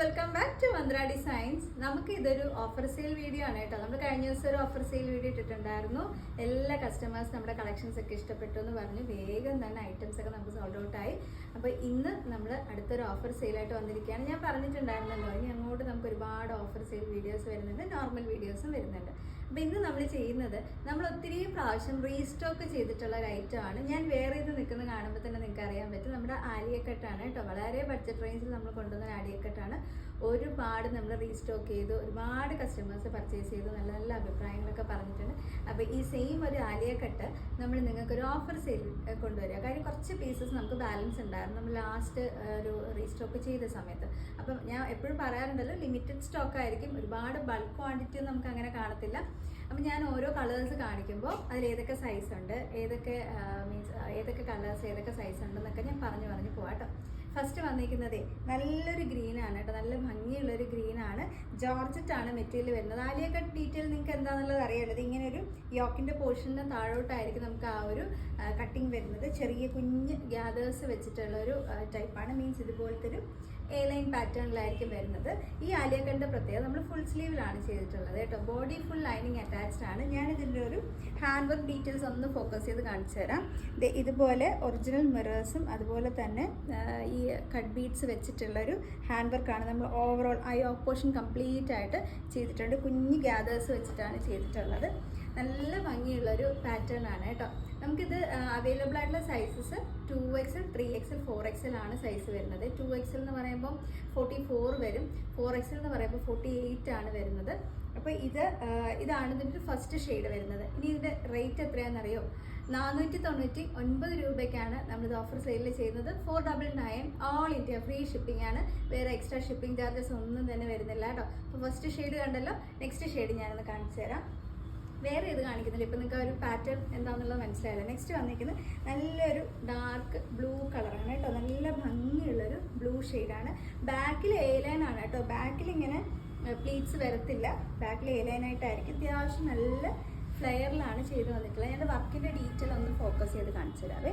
Welcome back to Mantra designs. നമുക്ക് ഇതൊരു offer sale video ആണ് കേട്ടോ. നമ്മൾ കഴിഞ്ഞ ദിവസം ഒരു ഓഫർ സെയിൽ വീഡിയോ ഇട്ടിട്ടുണ്ടായിരുന്നു. എല്ലാ കസ്റ്റമേഴ്സ് നമ്മുടെ കളക്ഷൻസ് ഒക്കെ ഇഷ്ടപ്പെട്ടു എന്ന് പറഞ്ഞു വേഗം തന്നെ ഐറ്റംസ് ഒക്കെ നമുക്ക് സോൾഡ് ഔട്ട് ആയി. അപ്പോൾ ഇന്ന് നമ്മൾ അടുത്തൊരു ഓഫർ സെയിലായിട്ട് വന്നിരിക്കുകയാണ്. ഞാൻ പറഞ്ഞിട്ടുണ്ടായിരുന്നല്ലോ ഇനി അങ്ങോട്ട് നമുക്ക് ഒരുപാട് ഓഫർ സെയിൽ വീഡിയോസ് വരുന്നുണ്ട്, നോർമൽ വീഡിയോസും വരുന്നുണ്ട്. അപ്പോൾ ഇന്ന് നമ്മൾ ചെയ്യുന്നത് നമ്മൾ ഒത്തിരി പ്രാവശ്യം റീസ്റ്റോക്ക് ചെയ്തിട്ടുള്ള ഒരു ഐറ്റമാണ്. ഞാൻ വേറെ ഇത് നിൽക്കുന്നത് കാണുമ്പോൾ തന്നെ നിങ്ങൾക്ക് അറിയാൻ പറ്റും. നമ്മുടെ ആലിയക്കട്ടാണ് കേട്ടോ. വളരെ ബഡ്ജറ്റ് റേഞ്ചിൽ നമ്മൾ കൊണ്ടുവന്ന ആലിയക്കട്ടാണ്. ഒരുപാട് നമ്മൾ റീസ്റ്റോക്ക് ചെയ്തു, ഒരുപാട് കസ്റ്റമേഴ്സ് പർച്ചേസ് ചെയ്തു, നല്ല നല്ല അഭിപ്രായങ്ങളൊക്കെ പറഞ്ഞിട്ടുണ്ട്. അപ്പോൾ ഈ സെയിം ഒരു ആലിയക്കട്ട് നമ്മൾ നിങ്ങൾക്കൊരു ഓഫർ സെയിൽ കൊണ്ടുവരിക. കാര്യം കുറച്ച് പീസസ് നമുക്ക് ബാലൻസ് ഉണ്ടായിരുന്നു നമ്മൾ ലാസ്റ്റ് ഒരു റീസ്റ്റോക്ക് ചെയ്ത സമയത്ത്. അപ്പം ഞാൻ എപ്പോഴും പറയാറുണ്ടല്ലോ, ലിമിറ്റഡ് സ്റ്റോക്ക് ആയിരിക്കും, ഒരുപാട് ബൾക്ക് ക്വാണ്ടിറ്റി നമുക്ക് അങ്ങനെ കാണത്തില്ല. അപ്പം ഞാൻ ഓരോ കളേഴ്സ് കാണിക്കുമ്പോൾ അതിൽ ഏതൊക്കെ സൈസ് ഉണ്ട്, ഏതൊക്കെ ഏതൊക്കെ കളേഴ്സ് ഏതൊക്കെ സൈസ് ഉണ്ടെന്നൊക്കെ ഞാൻ പറഞ്ഞു പോവാം കേട്ടോ. ഫസ്റ്റ് വന്നിരിക്കുന്നതേ നല്ലൊരു ഗ്രീനാണ് കേട്ടോ, നല്ല ഭംഗിയുള്ളൊരു ഗ്രീനാണ്. ജോർജറ്റാണ് മെറ്റീരിയൽ വരുന്നത്. ആലിയക്കട്ട് ഡീറ്റെയിൽ നിങ്ങൾക്ക് എന്താണെന്നുള്ളത് അറിയാമല്ലോ. ഇങ്ങനെ ഒരു യോക്കിൻ്റെ പോർഷന് താഴോട്ടായിരിക്കും നമുക്ക് ആ ഒരു കട്ടിങ് വരുന്നത്. ചെറിയ കുഞ്ഞ് ഗ്യാദേഴ്സ് വെച്ചിട്ടുള്ള ഒരു ടൈപ്പാണ്. മീൻസ് ഇതുപോലത്തെ ഒരു എ ലൈൻ പാറ്റേണിലായിരിക്കും വരുന്നത്. ഈ ആലിയക്കട്ടിൻ്റെ പ്രത്യേകത നമ്മൾ ഫുൾ സ്ലീവിലാണ് ചെയ്തിട്ടുള്ളത് കേട്ടോ. ബോഡി ഫുൾ ലൈനിങ് അറ്റാച്ച്ഡ് ആണ്. ഞാനിതിൻ്റെ ഒരു ഹാൻഡ് വർക്ക് ഡീറ്റെയിൽസ് ഒന്ന് ഫോക്കസ് ചെയ്ത് കാണിച്ചു തരാം. ഇതുപോലെ ഒറിജിനൽ മിറേഴ്സും അതുപോലെ തന്നെ ഈ കട്ട് ബീഡ്സ് വെച്ചിട്ടുള്ളൊരു ഹാൻഡ് വർക്കാണ്. നമ്മൾ ഓവറോൾ ആ യോക്ക് പോർഷൻ കംപ്ലീറ്റ് ആയിട്ട് ചെയ്തിട്ടുണ്ട്. കുഞ്ഞ് ഗ്യാദേഴ്സ് വെച്ചിട്ടാണ് ചെയ്തിട്ടുള്ളത്. നല്ല ഭംഗിയുള്ളൊരു പാറ്റേൺ ആണ് കേട്ടോ. നമുക്കിത് അവൈലബിൾ ആയിട്ടുള്ള സൈസസ് 2XL, 3XL, 4XL ആണ് സൈസ് വരുന്നത്. 2XL എന്ന് പറയുമ്പോൾ 44 വരും, 4XL എന്ന് പറയുമ്പോൾ 48 ആണ് വരുന്നത്. അപ്പോൾ ഇതാണ് ഇതിൻ്റെ ഫസ്റ്റ് ഷെയ്ഡ് വരുന്നത്. ഇനി ഇതിൻ്റെ റേറ്റ് എത്രയാണെന്നറിയോ? 499 രൂപയ്ക്കാണ് നമ്മളിത് ഓഫർ സെയിലിൽ ചെയ്യുന്നത്. 499 ഓൾ ഇന്ത്യ ഫ്രീ ഷിപ്പിംഗ് ആണ്. വേറെ എക്സ്ട്രാ ഷിപ്പിംഗ് ചാർജസ് ഒന്നും തന്നെ വരുന്നില്ല കേട്ടോ. അപ്പോൾ ഫസ്റ്റ് ഷെയ്ഡ് കണ്ടല്ലോ, നെക്സ്റ്റ് ഷെയ്ഡ് ഞാനൊന്ന് കാണിച്ചു തരാം. വേറെ ഇത് കാണിക്കുന്നില്ല, ഇപ്പം നിങ്ങൾക്ക് ഒരു പാറ്റേൺ എന്താണെന്നുള്ളത് മനസ്സിലായല്ലോ. നെക്സ്റ്റ് വന്നിരിക്കുന്നത് നല്ലൊരു ഡാർക്ക് ബ്ലൂ കളറാണ് കേട്ടോ. നല്ല ഭംഗിയുള്ളൊരു ബ്ലൂ ഷെയ്ഡാണ്. ബാക്കിൽ എ-ലൈൻ ആണ് കേട്ടോ. ബാക്കിൽ ഇങ്ങനെ പ്ലീറ്റ്സ് വരത്തില്ല, ബാക്കിൽ എ-ലൈനായിട്ടായിരിക്കും. അത്യാവശ്യം നല്ല ഫ്ലെയറിലാണ് ചെയ്ത് വന്നിട്ടുള്ളത്. ഞാൻ വർക്കിൻ്റെ ഡീറ്റെയിൽ ഒന്ന് ഫോക്കസ് ചെയ്ത് കാണിച്ചു തരാവേ.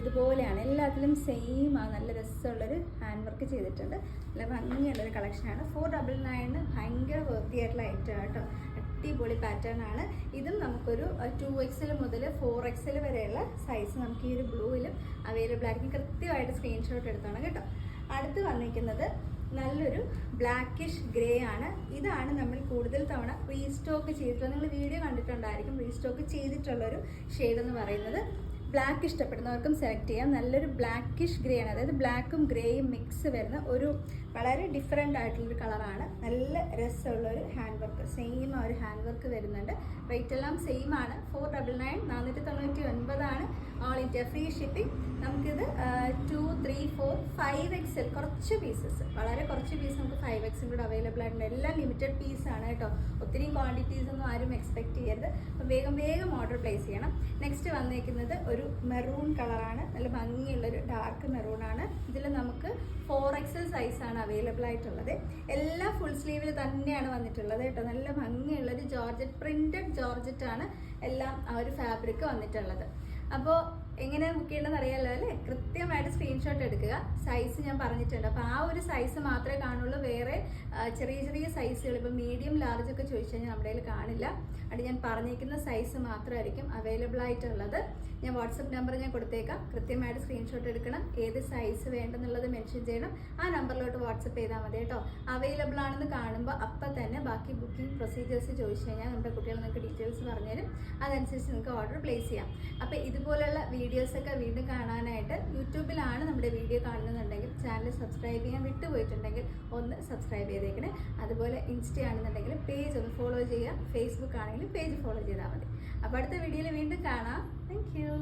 ഇതുപോലെയാണ് എല്ലാത്തിലും സെയിം ആ നല്ല രസമുള്ളൊരു ഹാൻഡ് വർക്ക് ചെയ്തിട്ടുണ്ട്. നല്ല ഭംഗിയുള്ളൊരു കളക്ഷനാണ്. 499 ഭയങ്കര വൃത്തിയായിട്ടുള്ള ഐറ്റം കേട്ടോ. അടിപൊളി പാറ്റേൺ ആണ്. ഇതും നമുക്കൊരു 2XL മുതൽ 4XL വരെയുള്ള സൈസ് നമുക്ക് ഈ ഒരു ബ്ലൂവിലും അവൈലബിൾ ആയിരിക്കും. കൃത്യമായിട്ട് സ്ക്രീൻഷോട്ട് എടുത്തോണം കേട്ടോ. അടുത്ത് വന്നിരിക്കുന്നത് നല്ലൊരു ബ്ലാക്കിഷ് ഗ്രേ ആണ്. ഇതാണ് നമ്മൾ കൂടുതൽ തവണ റീസ്റ്റോക്ക് ചെയ്തിട്ടുള്ളത്. നിങ്ങൾ വീഡിയോ കണ്ടിട്ടുണ്ടായിരിക്കും. റീസ്റ്റോക്ക് ചെയ്തിട്ടുള്ളൊരു ഷെയ്ഡ് എന്ന് പറയുന്നത് ബ്ലാക്ക് ഇഷ്ടപ്പെടുന്നവർക്കും സെലക്ട് ചെയ്യാം. നല്ലൊരു ബ്ലാക്കിഷ് ഗ്രേ ആണ്. അതായത് ബ്ലാക്കും ഗ്രേയും മിക്സ് വരുന്ന ഒരു വളരെ ഡിഫറെൻ്റ് ആയിട്ടുള്ളൊരു കളറാണ്. നല്ല രസമുള്ളൊരു ഹാൻഡ് വർക്ക്, സെയിം ആ ഒരു ഹാൻഡ് വർക്ക് വരുന്നുണ്ട്. റേറ്റ് എല്ലാം സെയിം ആണ്. 499, 499 ആണ്. All India free shipping. നമുക്കിത് 2, 3, 4, 5XL കുറച്ച് പീസസ്, വളരെ കുറച്ച് പീസ് നമുക്ക് 5XL കൂടെ അവൈലബിൾ ആയിട്ടുണ്ട്. എല്ലാം ലിമിറ്റഡ് പീസാണ് കേട്ടോ. ഒത്തിരി ക്വാണ്ടിറ്റീസ് ഒന്നും ആരും എക്സ്പെക്ട് ചെയ്യരുത്. അപ്പോൾ വേഗം ഓർഡർ പ്ലേസ് ചെയ്യണം. നെക്സ്റ്റ് വന്നിരിക്കുന്നത് ഒരു മെറൂൺ കളറാണ്. നല്ല ഭംഗിയുള്ളൊരു ഡാർക്ക് മെറൂൺ ആണ്. ഇതിൽ നമുക്ക് 4XL സൈസാണ് അവൈലബിൾ ആയിട്ടുള്ളത്. എല്ലാം ഫുൾ സ്ലീവിൽ തന്നെയാണ് വന്നിട്ടുള്ളത് കേട്ടോ. നല്ല ഭംഗിയുള്ളൊരു ജോർജറ്റ്, പ്രിന്റഡ് ജോർജറ്റ് ആണ് എല്ലാം ആ ഒരു ഫാബ്രിക് വന്നിട്ടുള്ളത്. അപ്പോൾ എങ്ങനെ ബുക്ക് ചെയ്യണമെന്ന് അറിയാമല്ലോ അല്ലേ? കൃത്യമായിട്ട് സ്ക്രീൻഷോട്ട് എടുക്കുക. സൈസ് ഞാൻ പറഞ്ഞിട്ടുണ്ട്. അപ്പോൾ ആ ഒരു സൈസ് മാത്രമേ കാണുള്ളൂ. വേറെ ചെറിയ സൈസുകൾ ഇപ്പോൾ മീഡിയം ലാർജ് ഒക്കെ ചോദിച്ചു കഴിഞ്ഞാൽ നമ്മുടെ കയ്യിൽ കാണില്ല. അത് ഞാൻ പറഞ്ഞിരിക്കുന്ന സൈസ് മാത്രമായിരിക്കും അവൈലബിൾ ആയിട്ടുള്ളത്. ഞാൻ വാട്സപ്പ് നമ്പർ ഞാൻ കൊടുത്തേക്കാം. കൃത്യമായിട്ട് സ്ക്രീൻഷോട്ട് എടുക്കണം. ഏത് സൈസ് വേണ്ടെന്നുള്ളത് മെൻഷൻ ചെയ്യണം. ആ നമ്പറിലോട്ട് വാട്സപ്പ് ചെയ്താൽ മതി കേട്ടോ. അവൈലബിൾ ആണെന്ന് കാണുമ്പോൾ അപ്പം തന്നെ ബാക്കി ബുക്കിംഗ് പ്രൊസീജിയേഴ്സ് ചോദിച്ചു കഴിഞ്ഞാൽ നമ്മുടെ കുട്ടികൾ നിങ്ങൾക്ക് ഡീറ്റെയിൽസ് പറഞ്ഞുതരും. അതനുസരിച്ച് നിങ്ങൾക്ക് ഓർഡർ പ്ലേസ് ചെയ്യാം. അപ്പോൾ ഇതുപോലുള്ള വീഡിയോസൊക്കെ വീണ്ടും കാണാനായിട്ട് യൂട്യൂബിലാണ് നമ്മുടെ വീഡിയോ കാണുന്നുണ്ടെങ്കിൽ ചാനൽ സബ്സ്ക്രൈബ് ചെയ്യാൻ വിട്ടുപോയിട്ടുണ്ടെങ്കിൽ ഒന്ന് സബ്സ്ക്രൈബ് ചെയ്തേക്കണേ. അതുപോലെ ഇൻസ്റ്റ ആണെന്നുണ്ടെങ്കിൽ പേജ് ഒന്ന് ഫോളോ ചെയ്യുക. ഫേസ്ബുക്ക് ആണെങ്കിൽ പേജ് ഫോളോ ചെയ്താൽ മതി. അപ്പോൾ അടുത്ത വീഡിയോയിൽ വീണ്ടും കാണാം. Thank you.